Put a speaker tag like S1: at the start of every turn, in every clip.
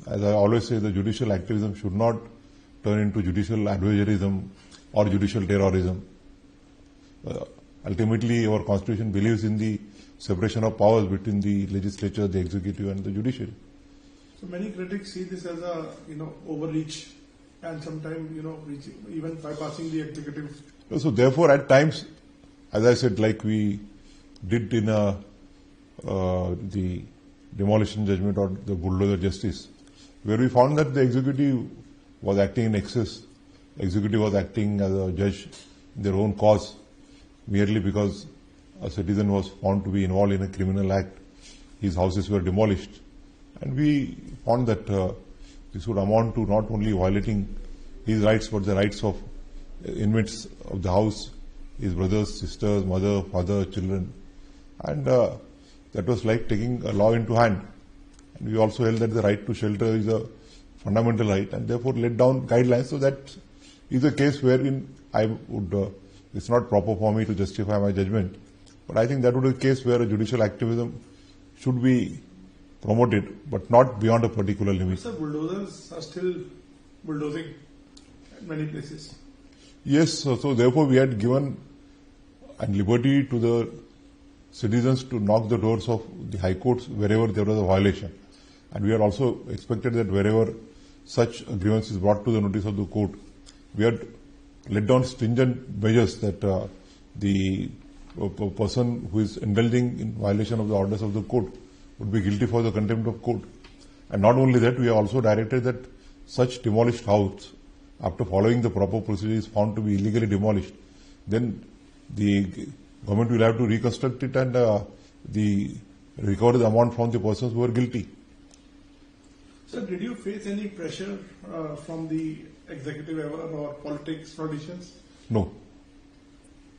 S1: as I always say, the judicial activism should not turn into judicial adversaryism or judicial terrorism. Ultimately, our constitution believes in the separation of powers between the legislature, the executive, and the judiciary.
S2: So many critics see this as a overreach, and sometimes even bypassing the executive.
S1: So therefore, at times, as I said, like we did in the demolition judgment or the bulldozer justice, where we found that the executive was acting in excess. Executive was acting as a judge in their own cause, merely because a citizen was found to be involved in a criminal act. His houses were demolished. And we found that this would amount to not only violating his rights, but the rights of inmates of the house, his brothers, sisters, mother, father, children. And that was like taking a law into hand. And we also held that the right to shelter is a fundamental right, and therefore laid down guidelines. So that is a case wherein I would, it's not proper for me to justify my judgment, but I think that would be a case where a judicial activism should be promoted, but not beyond a particular limit.
S2: Sir, bulldozers are still bulldozing at many places.
S1: Yes, so therefore we had given liberty to the citizens to knock the doors of the high courts wherever there was a violation. And we had also expected that wherever such a grievance is brought to the notice of the court, we had laid down stringent measures that the person who is indulging in violation of the orders of the court would be guilty for the contempt of court. And not only that, we have also directed that such demolished house, after following the proper procedure, is found to be illegally demolished, then the government will have to reconstruct it and recover the amount from the persons who are guilty.
S2: Sir, did you face any pressure from the executive ever or politics politicians?
S1: No.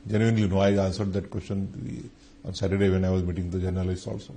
S1: Genuinely no. I answered that question on Saturday when I was meeting the journalists also.